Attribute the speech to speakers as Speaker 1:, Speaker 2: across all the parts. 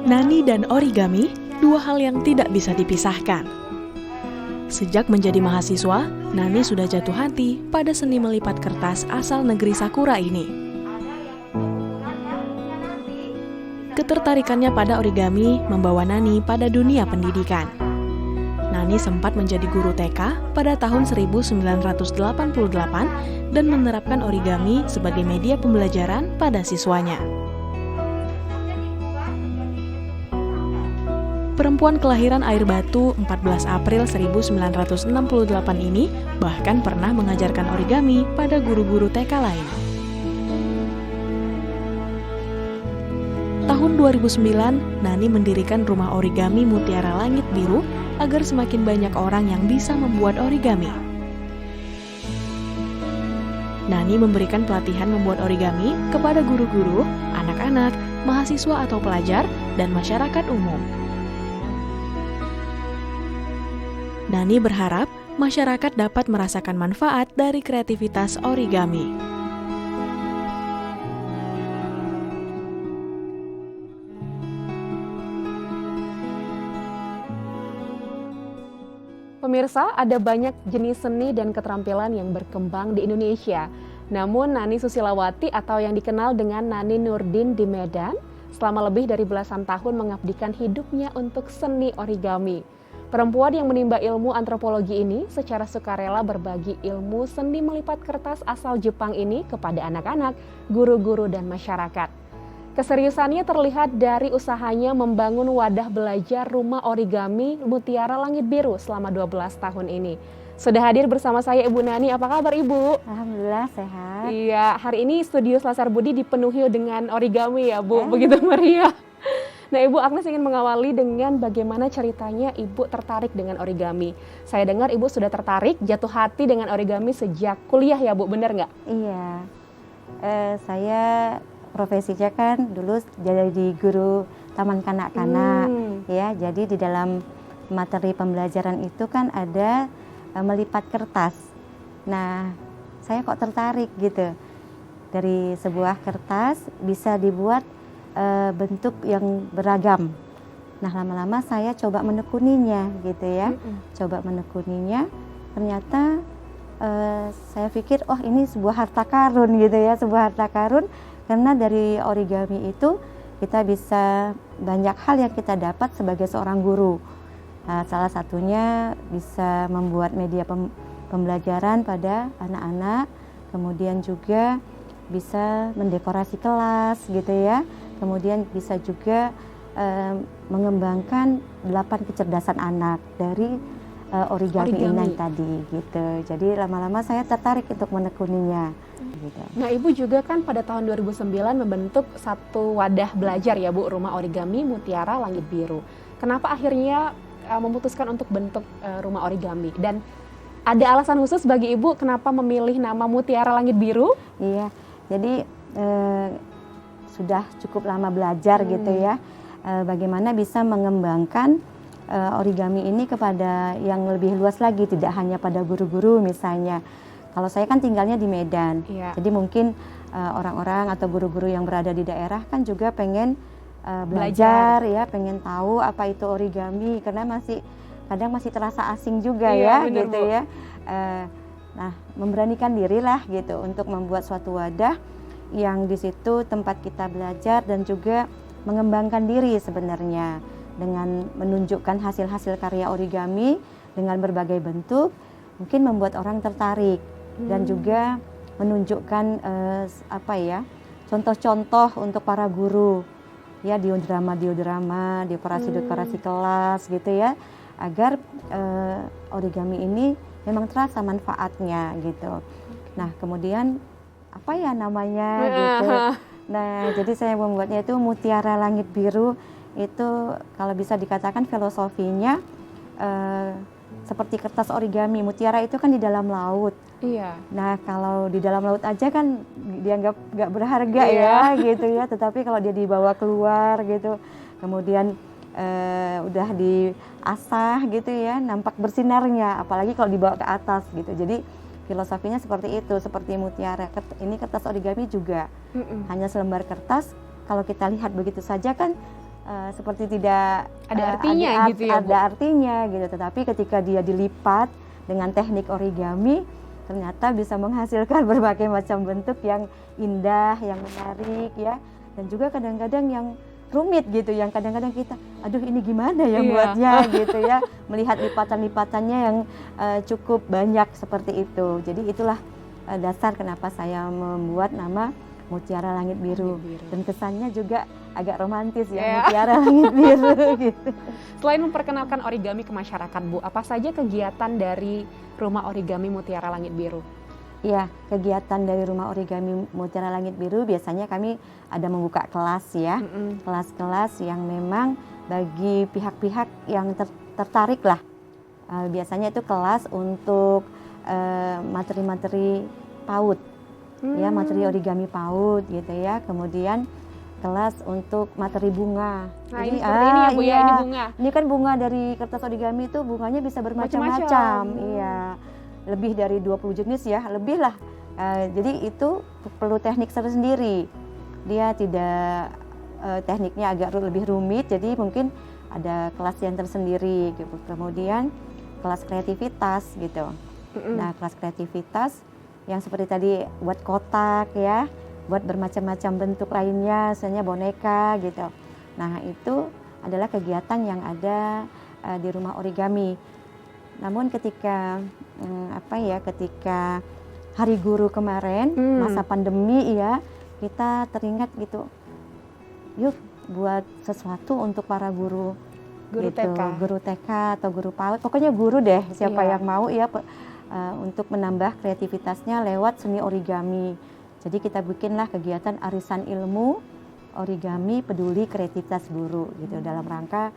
Speaker 1: Nani dan origami, dua hal yang tidak bisa dipisahkan. Sejak menjadi mahasiswa, Nani sudah jatuh hati pada seni melipat kertas asal negeri Sakura ini. Ketertarikannya pada origami membawa Nani pada dunia pendidikan. Nani sempat menjadi guru TK pada tahun 1988 dan menerapkan origami sebagai media pembelajaran pada siswanya. Perempuan kelahiran Air Batu 14 April 1968 ini bahkan pernah mengajarkan origami pada guru-guru TK lain. Tahun 2009, Nani mendirikan rumah origami Mutiara Langit Biru agar semakin banyak orang yang bisa membuat origami. Nani memberikan pelatihan membuat origami kepada guru-guru, anak-anak, mahasiswa atau pelajar, dan masyarakat umum. Nani berharap masyarakat dapat merasakan manfaat dari kreativitas origami.
Speaker 2: Pemirsa, ada banyak jenis seni dan keterampilan yang berkembang di Indonesia. Namun Nani Susilawati atau yang dikenal dengan Nani Nurdin di Medan selama lebih dari belasan tahun mengabdikan hidupnya untuk seni origami. Perempuan yang menimba ilmu antropologi ini secara sukarela berbagi ilmu seni melipat kertas asal Jepang ini kepada anak-anak, guru-guru, dan masyarakat. Keseriusannya terlihat dari usahanya membangun wadah belajar rumah origami Mutiara Langit Biru selama 12 tahun ini. Sudah hadir bersama saya Ibu Nani, apa kabar Ibu?
Speaker 3: Alhamdulillah sehat.
Speaker 2: Iya, hari ini studio Selasar Budi dipenuhi dengan origami ya Bu, begitu meriah. Nah Ibu, Agnes ingin mengawali dengan bagaimana ceritanya Ibu tertarik dengan origami. Saya dengar Ibu sudah tertarik, jatuh hati dengan origami sejak kuliah ya Bu, benar nggak?
Speaker 3: Iya, saya profesinya kan dulu jadi guru taman kanak-kanak, ya. Jadi di dalam materi pembelajaran itu kan ada melipat kertas. Nah, saya kok tertarik gitu. Dari sebuah kertas bisa dibuat bentuk yang beragam. Nah, lama-lama saya coba menekuninya gitu ya. Coba menekuninya, ternyata saya pikir, oh ini sebuah harta karun gitu ya, sebuah harta karun. Karena dari origami itu kita bisa banyak hal yang kita dapat sebagai seorang guru. Salah satunya bisa membuat media pembelajaran pada anak-anak, kemudian juga bisa mendekorasi kelas gitu ya. Kemudian bisa juga mengembangkan 8 kecerdasan anak dari origami ini tadi gitu. Jadi lama-lama saya tertarik untuk menekuninya. Gitu.
Speaker 2: Nah Ibu juga kan pada tahun 2009 membentuk satu wadah belajar ya Bu, rumah origami Mutiara Langit Biru. Kenapa akhirnya memutuskan untuk bentuk rumah origami? Dan ada alasan khusus bagi Ibu kenapa memilih nama Mutiara Langit Biru?
Speaker 3: Iya, jadi sudah cukup lama belajar gitu ya, bagaimana bisa mengembangkan origami ini kepada yang lebih luas lagi, tidak hanya pada guru-guru misalnya. Kalau saya kan tinggalnya di Medan, jadi mungkin orang-orang atau guru-guru yang berada di daerah kan juga pengen belajar ya, pengen tahu apa itu origami, karena kadang masih terasa asing juga ya,
Speaker 2: bener,
Speaker 3: gitu
Speaker 2: Bu.
Speaker 3: ya. Nah, memberanikan diri lah gitu untuk membuat suatu wadah yang di situ tempat kita belajar dan juga mengembangkan diri sebenarnya dengan menunjukkan hasil-hasil karya origami dengan berbagai bentuk, mungkin membuat orang tertarik. Dan juga menunjukkan contoh-contoh untuk para guru ya, diodrama, dekorasi kelas gitu ya, agar origami ini memang terasa manfaatnya gitu. Nah, kemudian apa ya namanya gitu. Nah, jadi saya membuatnya itu Mutiara Langit Biru. Itu kalau bisa dikatakan filosofinya seperti kertas origami. Mutiara itu kan di dalam laut.
Speaker 2: Iya.
Speaker 3: Nah, kalau di dalam laut aja kan dianggap nggak berharga ya gitu ya. Tetapi kalau dia dibawa keluar gitu, kemudian udah diasah gitu ya, nampak bersinarnya. Apalagi kalau dibawa ke atas gitu. Jadi filosofinya seperti itu, seperti mutiara. Ini kertas origami juga hanya selembar kertas. Kalau kita lihat begitu saja kan seperti tidak
Speaker 2: Ada artinya gitu ya, Bu?
Speaker 3: Ada artinya gitu. Tetapi ketika dia dilipat dengan teknik origami, ternyata bisa menghasilkan berbagai macam bentuk yang indah, yang menarik ya, dan juga kadang-kadang yang rumit gitu, yang kadang-kadang kita, aduh ini gimana ya buatnya gitu ya, melihat lipatan-lipatannya yang cukup banyak seperti itu. Jadi itulah dasar kenapa saya membuat nama Mutiara Langit Biru. Dan kesannya juga agak romantis ya, Mutiara Langit Biru gitu.
Speaker 2: Selain memperkenalkan origami ke masyarakat, Bu, apa saja kegiatan dari Rumah Origami Mutiara Langit Biru?
Speaker 3: Ya, kegiatan dari Rumah Origami Mutiara Langit Biru biasanya kami ada membuka kelas ya, kelas-kelas yang memang bagi pihak-pihak yang tertarik lah. Biasanya itu kelas untuk materi-materi PAUD, ya, materi origami PAUD gitu ya. Kemudian kelas untuk materi bunga.
Speaker 2: Nah, ini seperti ini ya, Bu, ya, ini bunga.
Speaker 3: Ini kan bunga dari kertas origami itu bunganya bisa bermacam-macam. Iya. Lebih dari 20 jenis ya, lebih lah. Jadi itu perlu teknik tersendiri. Dia tidak tekniknya agak lebih rumit, jadi mungkin ada kelas yang tersendiri gitu. Kemudian kelas kreativitas gitu. Nah, kelas kreativitas yang seperti tadi buat kotak ya, buat bermacam-macam bentuk lainnya, misalnya boneka gitu. Nah, itu adalah kegiatan yang ada di Rumah Origami. Namun ketika ketika Hari Guru kemarin, masa pandemi ya, kita teringat gitu, yuk buat sesuatu untuk para guru gitu, guru TK atau guru PAUD, pokoknya guru deh, siapa yang mau ya, untuk menambah kreativitasnya lewat seni origami. Jadi kita bikinlah kegiatan arisan ilmu origami peduli kreativitas guru gitu dalam rangka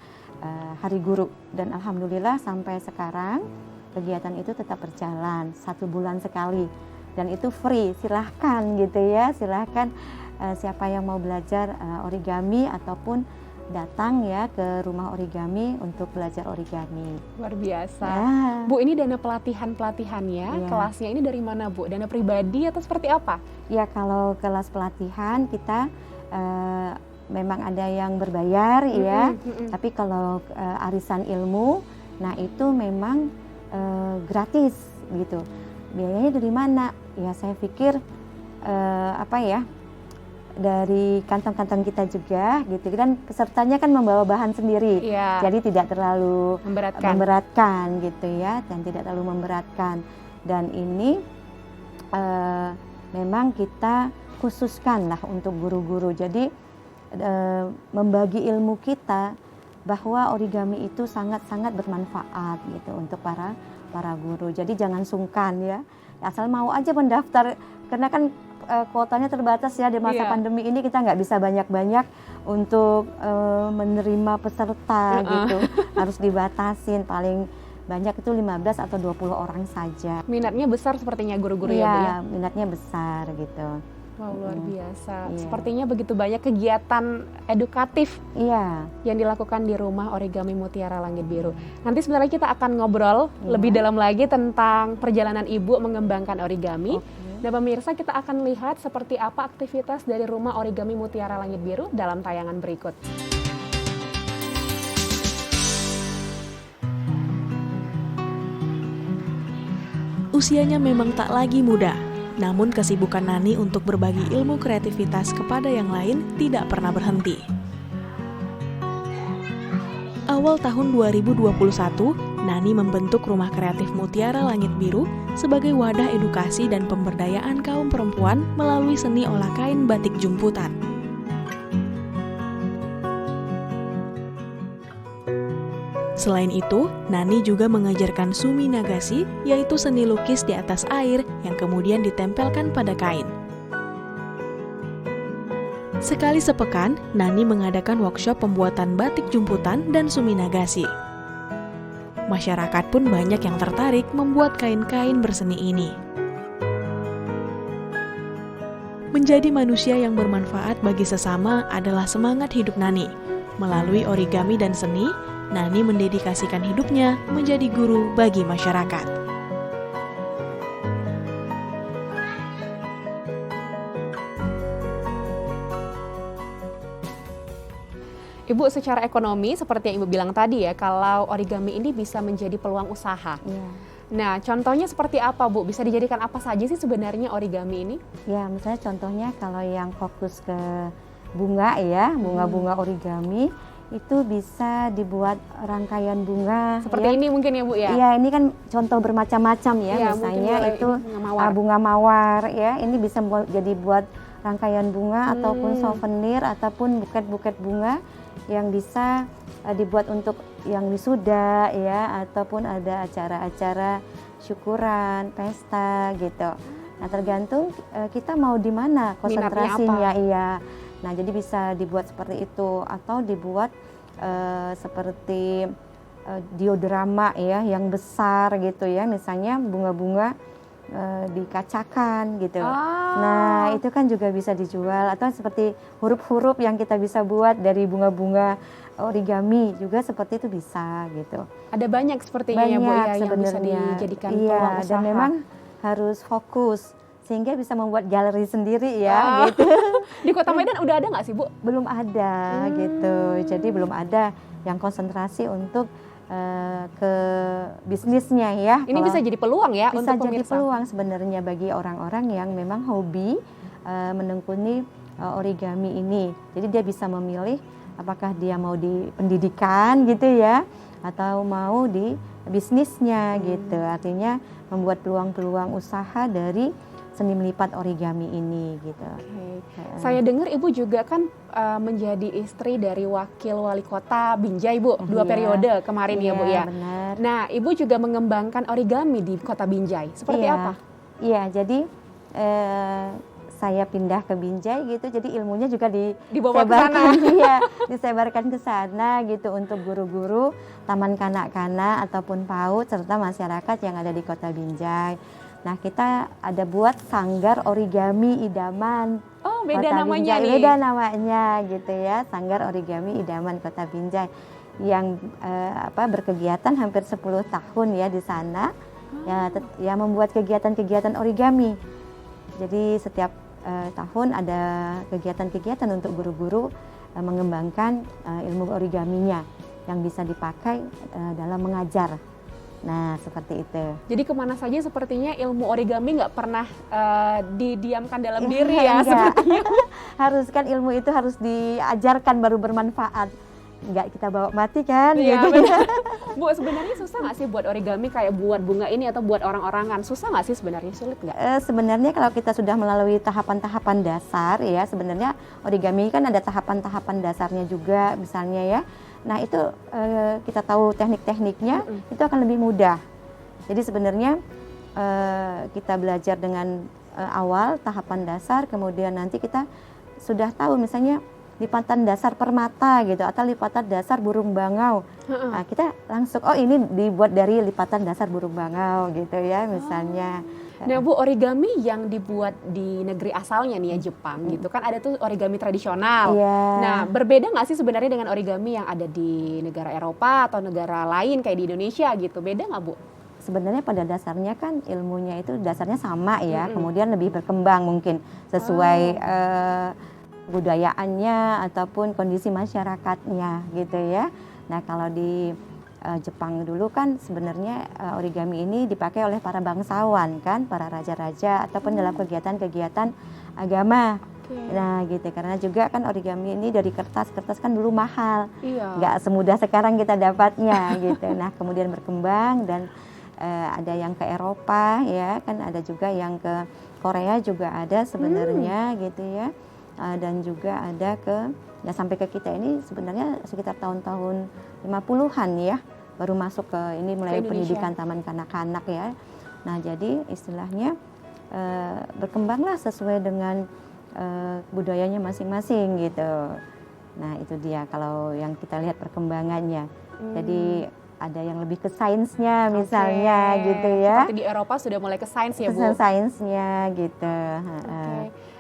Speaker 3: Hari Guru. Dan alhamdulillah sampai sekarang kegiatan itu tetap berjalan 1 bulan sekali dan itu free, silahkan gitu ya, silahkan siapa yang mau belajar origami ataupun datang ya ke Rumah Origami untuk belajar origami.
Speaker 2: Luar biasa. Bu, ini dana pelatihannya, kelasnya ini dari mana, Bu? Dana pribadi atau seperti apa?
Speaker 3: Ya, kalau kelas pelatihan kita memang ada yang berbayar ya, tapi kalau arisan ilmu, nah itu memang gratis gitu. Biayanya dari mana? Ya saya pikir dari kantong-kantong kita juga gitu, dan pesertanya kan membawa bahan sendiri, jadi tidak terlalu memberatkan gitu ya, dan tidak terlalu memberatkan. Dan ini memang kita khususkan lah untuk guru-guru, jadi membagi ilmu kita bahwa origami itu sangat-sangat bermanfaat gitu untuk para guru. Jadi jangan sungkan ya, asal mau aja mendaftar, karena kan kuotanya terbatas ya di masa pandemi ini, kita nggak bisa banyak-banyak untuk menerima peserta gitu, harus dibatasin, paling banyak itu 15 atau 20 orang saja.
Speaker 2: Minatnya besar sepertinya guru-guru ya, Bu ya?
Speaker 3: Minatnya besar gitu.
Speaker 2: Wow, luar biasa. Sepertinya begitu banyak kegiatan edukatif yang dilakukan di Rumah Origami Mutiara Langit Biru. Nanti sebentar lagi kita akan ngobrol lebih dalam lagi tentang perjalanan Ibu mengembangkan origami. Dan pemirsa, kita akan lihat seperti apa aktivitas dari Rumah Origami Mutiara Langit Biru dalam tayangan berikut.
Speaker 1: Usianya memang tak lagi muda, namun kesibukan Nani untuk berbagi ilmu kreativitas kepada yang lain tidak pernah berhenti. Awal tahun 2021, Nani membentuk Rumah Kreatif Mutiara Langit Biru sebagai wadah edukasi dan pemberdayaan kaum perempuan melalui seni olah kain batik jumputan. Selain itu, Nani juga mengajarkan sumi nagasi, yaitu seni lukis di atas air yang kemudian ditempelkan pada kain. Sekali sepekan, Nani mengadakan workshop pembuatan batik jumputan dan sumi nagasi. Masyarakat pun banyak yang tertarik membuat kain-kain berseni ini. Menjadi manusia yang bermanfaat bagi sesama adalah semangat hidup Nani. Melalui origami dan seni, Nani mendedikasikan hidupnya menjadi guru bagi masyarakat.
Speaker 2: Ibu, secara ekonomi seperti yang Ibu bilang tadi ya, kalau origami ini bisa menjadi peluang usaha.
Speaker 3: Iya.
Speaker 2: Nah, contohnya seperti apa, Bu? Bisa dijadikan apa saja sih sebenarnya origami ini?
Speaker 3: Ya, misalnya contohnya kalau yang fokus ke bunga ya, bunga-bunga origami itu bisa dibuat rangkaian bunga.
Speaker 2: Seperti
Speaker 3: ya.
Speaker 2: ini mungkin ya, Bu ya?
Speaker 3: Iya, ini kan contoh bermacam-macam ya.
Speaker 2: Iya,
Speaker 3: Misalnya
Speaker 2: mungkin
Speaker 3: itu
Speaker 2: bunga mawar.
Speaker 3: bunga mawar ya. Ini bisa jadi buat rangkaian bunga ataupun souvenir ataupun buket-buket bunga yang bisa dibuat untuk yang wisuda ya, ataupun ada acara-acara syukuran, pesta gitu. Nah, tergantung kita mau di mana konsentrasinya. Iya. Nah, jadi bisa dibuat seperti itu atau dibuat seperti diodrama ya yang besar gitu ya, misalnya bunga-bunga dikacakan gitu. Nah, itu kan juga bisa dijual, atau seperti huruf-huruf yang kita bisa buat dari bunga-bunga origami juga seperti itu bisa gitu.
Speaker 2: Ada banyak sepertinya ya, Bu ya, yang bisa dijadikan peluang usaha.
Speaker 3: Dan memang harus fokus sehingga bisa membuat galeri sendiri ya gitu.
Speaker 2: Di Kota Medan udah ada nggak sih, Bu?
Speaker 3: Belum ada gitu. Jadi belum ada yang konsentrasi untuk ke bisnisnya ya.
Speaker 2: Ini bisa jadi peluang ya
Speaker 3: bisa
Speaker 2: untuk
Speaker 3: jadi
Speaker 2: pemirsa.
Speaker 3: peluang sebenarnya bagi orang-orang yang memang hobi menekuni origami ini. Jadi dia bisa memilih apakah dia mau di pendidikan gitu ya, atau mau di bisnisnya gitu. Artinya membuat peluang-peluang usaha dari seni melipat origami ini gitu.
Speaker 2: Saya dengar Ibu juga kan menjadi istri dari wakil wali kota Binjai, Bu, 2 periode kemarin ya, Bu ya.
Speaker 3: Benar.
Speaker 2: Nah, Ibu juga mengembangkan origami di Kota Binjai. Seperti apa?
Speaker 3: Iya, jadi saya pindah ke Binjai gitu, jadi ilmunya juga
Speaker 2: Dibawa ke sana.
Speaker 3: Iya, disebarkan ke sana gitu untuk guru-guru, taman kanak-kanak ataupun PAUD serta masyarakat yang ada di Kota Binjai. Nah, kita ada buat sanggar origami idaman.
Speaker 2: Oh, beda
Speaker 3: Kota
Speaker 2: namanya
Speaker 3: Binjai.
Speaker 2: nih.
Speaker 3: Beda namanya gitu ya, sanggar origami idaman Kota Binjai yang berkegiatan hampir 10 tahun ya di sana. Ya membuat kegiatan-kegiatan origami. Jadi setiap tahun ada kegiatan-kegiatan untuk guru-guru mengembangkan ilmu origaminya yang bisa dipakai dalam mengajar. Nah, seperti itu.
Speaker 2: Jadi kemana saja sepertinya ilmu origami nggak pernah didiamkan dalam diri ya, sepertinya.
Speaker 3: Harus kan ilmu itu harus diajarkan baru bermanfaat. Nggak kita bawa mati kan?
Speaker 2: Iya,
Speaker 3: gitu.
Speaker 2: benar. Bu, sebenarnya susah nggak sih buat origami kayak buat bunga ini atau buat orang-orangan? Susah nggak sih sebenarnya? Sulit nggak?
Speaker 3: Sebenarnya kalau kita sudah melalui tahapan-tahapan dasar ya, sebenarnya origami kan ada tahapan-tahapan dasarnya juga misalnya ya. Nah, itu kita tahu teknik-tekniknya, itu akan lebih mudah. Jadi sebenarnya kita belajar dengan awal tahapan dasar, kemudian nanti kita sudah tahu misalnya lipatan dasar permata gitu, atau lipatan dasar burung bangau. Nah, kita langsung, oh ini dibuat dari lipatan dasar burung bangau gitu ya misalnya.
Speaker 2: Nah, Bu, origami yang dibuat di negeri asalnya nih ya, Jepang gitu kan, ada tuh origami tradisional. Nah, berbeda nggak sih sebenarnya dengan origami yang ada di negara Eropa atau negara lain kayak di Indonesia gitu? Beda nggak, Bu?
Speaker 3: Sebenarnya pada dasarnya kan ilmunya itu dasarnya sama ya, kemudian lebih berkembang mungkin sesuai budayaannya ataupun kondisi masyarakatnya gitu ya. Nah, kalau di Jepang dulu kan sebenarnya origami ini dipakai oleh para bangsawan kan, para raja-raja ataupun dalam kegiatan-kegiatan agama. Nah gitu, karena juga kan origami ini dari kertas kan dulu mahal, nggak semudah sekarang kita dapatnya gitu. Nah, kemudian berkembang dan ada yang ke Eropa ya kan, ada juga yang ke Korea juga ada sebenarnya gitu ya, dan juga ada ke ya sampai ke kita ini sebenarnya sekitar tahun-tahun 50-an ya, baru masuk ke ini mulai pendidikan taman kanak-kanak ya. Nah, jadi istilahnya berkembanglah sesuai dengan budayanya masing-masing gitu. Nah, itu dia kalau yang kita lihat perkembangannya. Jadi ada yang lebih ke sainsnya misalnya gitu ya.
Speaker 2: Seperti di Eropa sudah mulai ke sains ya, Bu?
Speaker 3: Ke sainsnya gitu.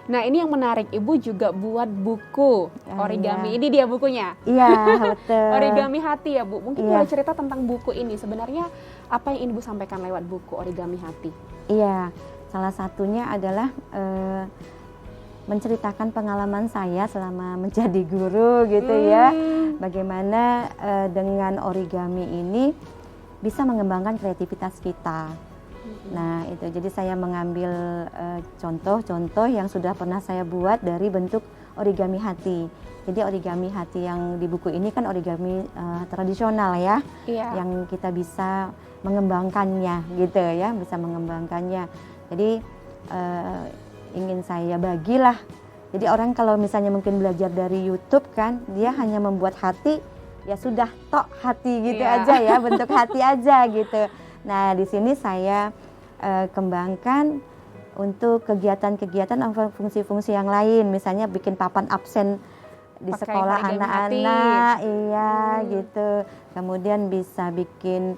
Speaker 2: Nah, ini yang menarik, Ibu juga buat buku origami. Ini dia bukunya.
Speaker 3: Iya, betul.
Speaker 2: Origami Hati ya, Bu. Mungkin boleh cerita tentang buku ini. Sebenarnya apa yang Ibu sampaikan lewat buku Origami Hati?
Speaker 3: Iya, salah satunya adalah menceritakan pengalaman saya selama menjadi guru gitu ya. Bagaimana dengan origami ini bisa mengembangkan kreativitas kita. Nah itu, jadi saya mengambil contoh-contoh yang sudah pernah saya buat dari bentuk origami hati. Jadi origami hati yang di buku ini kan origami tradisional ya, yang kita bisa mengembangkannya gitu ya, bisa mengembangkannya. Jadi ingin saya bagilah. Jadi orang kalau misalnya mungkin belajar dari YouTube kan, dia hanya membuat hati, ya sudah tok hati gitu aja ya, bentuk hati aja gitu. Nah di sini saya kembangkan untuk kegiatan-kegiatan fungsi-fungsi yang lain, misalnya bikin papan absen di
Speaker 2: pakai
Speaker 3: sekolah anak-anak, gitu. Kemudian bisa bikin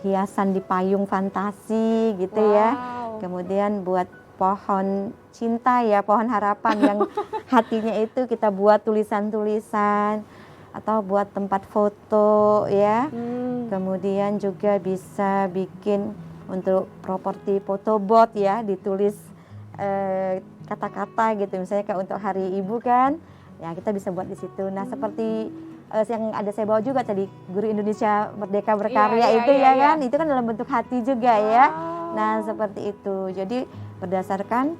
Speaker 3: hiasan di payung fantasi gitu ya. Kemudian buat pohon cinta ya, pohon harapan yang hatinya itu kita buat tulisan-tulisan, atau buat tempat foto ya. Kemudian juga bisa bikin untuk properti photobot ya, ditulis kata-kata gitu, misalnya kayak untuk Hari Ibu kan, ya kita bisa buat di situ. Nah seperti yang ada saya bawa juga tadi, Guru Indonesia Merdeka Berkarya kan, itu kan dalam bentuk hati juga ya. Nah seperti itu. Jadi berdasarkan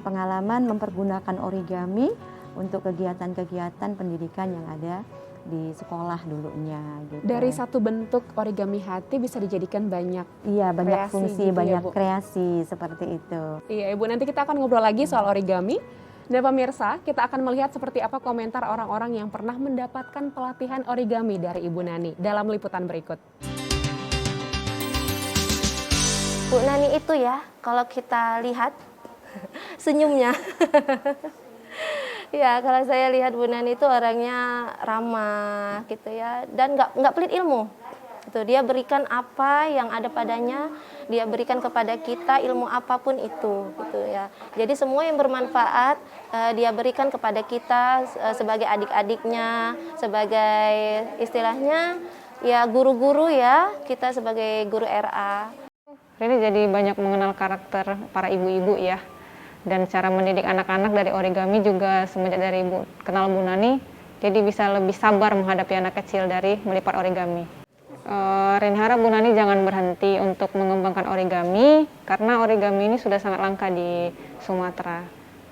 Speaker 3: pengalaman mempergunakan origami untuk kegiatan-kegiatan pendidikan yang ada di sekolah dulunya gitu.
Speaker 2: Dari satu bentuk origami hati bisa dijadikan banyak
Speaker 3: banyak
Speaker 2: kreasi
Speaker 3: fungsi,
Speaker 2: gitu
Speaker 3: banyak
Speaker 2: ya, Bu?
Speaker 3: kreasi seperti itu.
Speaker 2: Iya Ibu, nanti kita akan ngobrol lagi soal origami. Dan pemirsa, kita akan melihat seperti apa komentar orang-orang yang pernah mendapatkan pelatihan origami dari Ibu Nani dalam liputan berikut.
Speaker 4: Bu Nani itu ya, kalau kita lihat senyumnya. Ya, kalau saya lihat Bu Nani itu orangnya ramah gitu ya, dan nggak pelit ilmu. Gitu. Dia berikan apa yang ada padanya, dia berikan kepada kita ilmu apapun itu gitu ya. Jadi semua yang bermanfaat dia berikan kepada kita sebagai adik-adiknya, sebagai istilahnya ya guru-guru ya, kita sebagai guru RA.
Speaker 5: Ini jadi banyak mengenal karakter para ibu-ibu ya, dan cara mendidik anak-anak dari origami juga semenjak dari Ibu kenal Bu Nani, jadi bisa lebih sabar menghadapi anak kecil dari melipat origami. Rin harap Bu Nani jangan berhenti untuk mengembangkan origami, karena origami ini sudah sangat langka di Sumatera.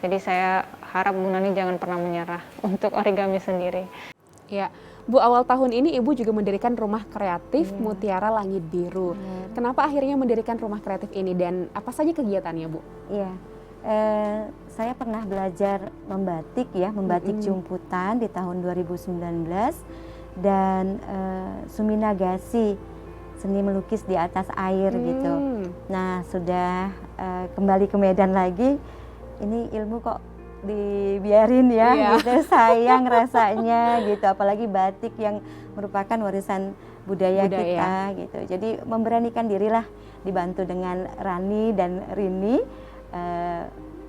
Speaker 5: Jadi saya harap Bu Nani jangan pernah menyerah untuk origami sendiri.
Speaker 2: Ya, Bu, awal tahun ini Ibu juga mendirikan rumah kreatif Mutiara Langit Biru. Kenapa akhirnya mendirikan rumah kreatif ini dan apa saja kegiatannya, Bu?
Speaker 3: Iya, saya pernah belajar membatik ya, membatik jumputan di tahun 2019 dan suminagasi, seni melukis di atas air gitu. Nah sudah kembali ke Medan lagi, ini ilmu kok dibiarin ya, gitu, sayang rasanya gitu, apalagi batik yang merupakan warisan budaya kita gitu. Jadi memberanikan dirilah, dibantu dengan Rani dan Rini,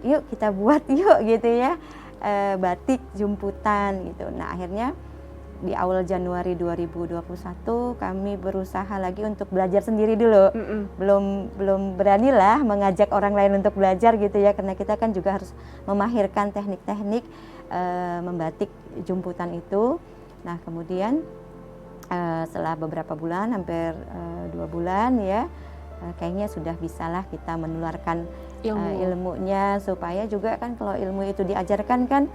Speaker 3: yuk kita buat yuk gitu ya, batik jumputan gitu. Nah akhirnya di awal Januari 2021 kami berusaha lagi untuk belajar sendiri dulu. Belum beranilah mengajak orang lain untuk belajar gitu ya, karena kita kan juga harus memahirkan teknik-teknik membatik jumputan itu. Nah kemudian setelah beberapa bulan, hampir 2 bulan ya, kayaknya sudah bisalah kita menularkan ilmunya, supaya juga kan kalau ilmu itu diajarkan kan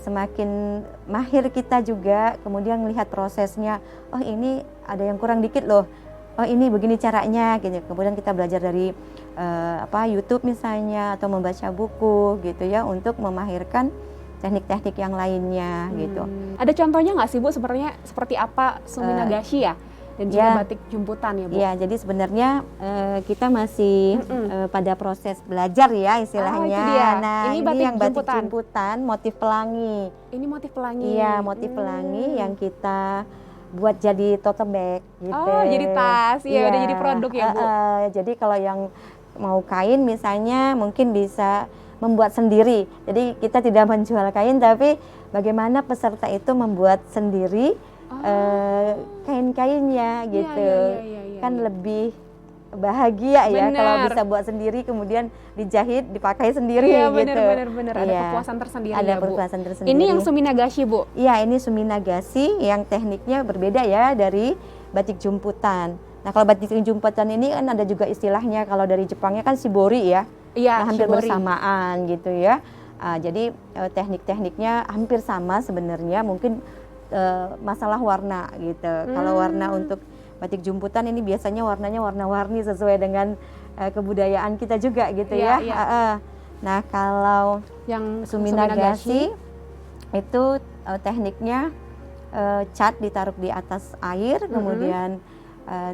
Speaker 3: semakin mahir kita juga, kemudian melihat prosesnya, oh ini ada yang kurang dikit loh, oh ini begini caranya gitu. Kemudian kita belajar dari YouTube misalnya, atau membaca buku gitu ya, untuk memahirkan teknik-teknik yang lainnya gitu.
Speaker 2: Ada contohnya nggak sih Bu, seperti apa suminagashi ya? Dan juga batik jumputan ya Bu?
Speaker 3: Iya, jadi sebenarnya kita masih pada proses belajar ya istilahnya.
Speaker 2: Itu dia.
Speaker 3: Nah
Speaker 2: ini
Speaker 3: yang batik
Speaker 2: jumputan.
Speaker 3: jumputan motif pelangi.
Speaker 2: Ini motif pelangi?
Speaker 3: Iya, motif pelangi yang kita buat jadi tote bag gitu.
Speaker 2: Oh, jadi tas, ya udah jadi produk ya Bu?
Speaker 3: Jadi kalau yang mau kain misalnya mungkin bisa membuat sendiri. Jadi kita tidak menjual kain, tapi bagaimana peserta itu membuat sendiri kain-kainnya gitu. Kan lebih bahagia ya
Speaker 2: Benar.
Speaker 3: kalau bisa buat sendiri kemudian dijahit dipakai sendiri
Speaker 2: Iya,
Speaker 3: gitu.
Speaker 2: benar. Ada
Speaker 3: Iya.
Speaker 2: kepuasan tersendiri
Speaker 3: Ada
Speaker 2: ya, Bu.
Speaker 3: kepuasan tersendiri.
Speaker 2: Ini yang suminagashi, Bu.
Speaker 3: Iya, ini suminagashi yang tekniknya berbeda ya dari batik jumputan. Nah, kalau batik jumputan ini kan ada juga istilahnya, kalau dari Jepangnya kan shibori ya.
Speaker 2: Iya,
Speaker 3: Nah, hampir
Speaker 2: shibori.
Speaker 3: bersamaan gitu ya. Jadi teknik-tekniknya hampir sama sebenarnya, mungkin masalah warna gitu. Kalau warna untuk batik jumputan ini biasanya warnanya warna-warni sesuai dengan kebudayaan kita juga gitu
Speaker 2: Iya,
Speaker 3: ya.
Speaker 2: iya.
Speaker 3: Nah, kalau
Speaker 2: Yang
Speaker 3: suminagashi itu tekniknya cat ditaruh di atas air, kemudian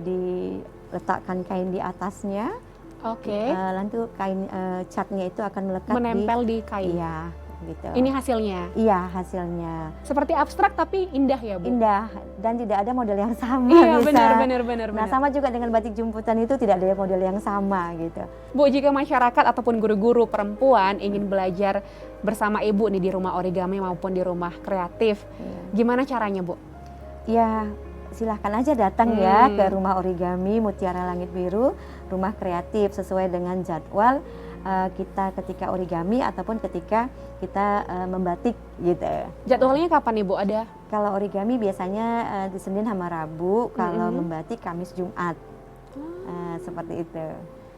Speaker 3: diletakkan kain di atasnya.
Speaker 2: Oke.
Speaker 3: Lalu kain catnya itu akan melekat
Speaker 2: Menempel di kain.
Speaker 3: Iya, gitu.
Speaker 2: Ini hasilnya.
Speaker 3: Iya, hasilnya
Speaker 2: Seperti abstrak tapi indah ya, Bu.
Speaker 3: indah dan tidak ada model yang sama.
Speaker 2: Iya,
Speaker 3: bisa.
Speaker 2: benar.
Speaker 3: Nah, sama juga dengan batik jumputan itu tidak ada model yang sama gitu.
Speaker 2: Bu, jika masyarakat ataupun guru-guru perempuan ingin belajar bersama Ibu nih di rumah origami maupun di rumah kreatif, gimana caranya, Bu?
Speaker 3: Ya, silahkan aja datang ya ke rumah origami Mutiara Langit Biru, rumah kreatif sesuai dengan jadwal kita ketika origami ataupun ketika kita membatik gitu.
Speaker 2: Jadwalnya kapan nih, Bu? Ada?
Speaker 3: Kalau origami biasanya di Senin sama Rabu, kalau membatik Kamis Jumat. Seperti itu.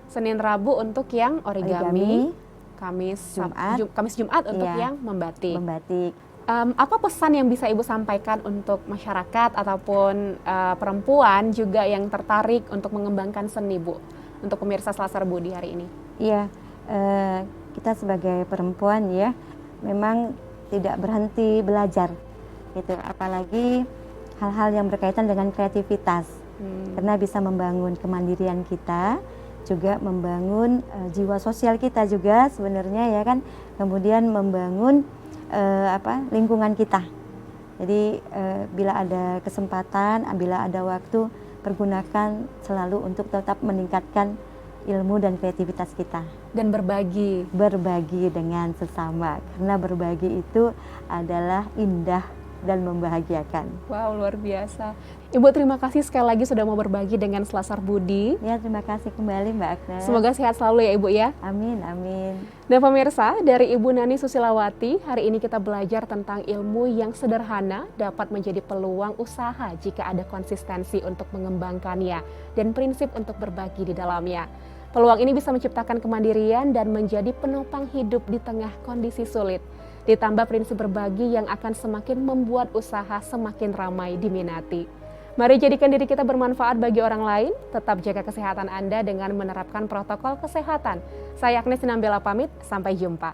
Speaker 2: Senin Rabu untuk yang origami, Kamis
Speaker 3: Jumat.
Speaker 2: Kamis Jumat untuk
Speaker 3: Iya.
Speaker 2: yang membatik.
Speaker 3: Membatik.
Speaker 2: Apa pesan yang bisa Ibu sampaikan untuk masyarakat ataupun perempuan juga yang tertarik untuk mengembangkan seni, Bu? Untuk pemirsa Selasar Budi hari ini.
Speaker 3: Iya, kita sebagai perempuan ya, memang tidak berhenti belajar, gitu. Apalagi hal-hal yang berkaitan dengan kreativitas, karena bisa membangun kemandirian kita, juga membangun jiwa sosial kita juga sebenarnya ya kan, kemudian membangun lingkungan kita. Jadi bila ada kesempatan, bila ada waktu, pergunakan selalu untuk tetap meningkatkan ilmu dan kreativitas kita.
Speaker 2: Dan berbagi.
Speaker 3: Berbagi dengan sesama, karena berbagi itu adalah indah dan membahagiakan.
Speaker 2: Wow, luar biasa. Ibu, terima kasih sekali lagi sudah mau berbagi dengan Selasar Budi.
Speaker 3: Ya, terima kasih kembali Mbak Agnes.
Speaker 2: Semoga sehat selalu ya Ibu ya.
Speaker 3: Amin, amin.
Speaker 2: Dan pemirsa, dari Ibu Nani Susilawati, hari ini kita belajar tentang ilmu yang sederhana dapat menjadi peluang usaha jika ada konsistensi untuk mengembangkannya dan prinsip untuk berbagi di dalamnya. Peluang ini bisa menciptakan kemandirian dan menjadi penopang hidup di tengah kondisi sulit. Ditambah prinsip berbagi yang akan semakin membuat usaha semakin ramai diminati. Mari jadikan diri kita bermanfaat bagi orang lain, tetap jaga kesehatan Anda dengan menerapkan protokol kesehatan. Saya Agnes Sinambela pamit, sampai jumpa.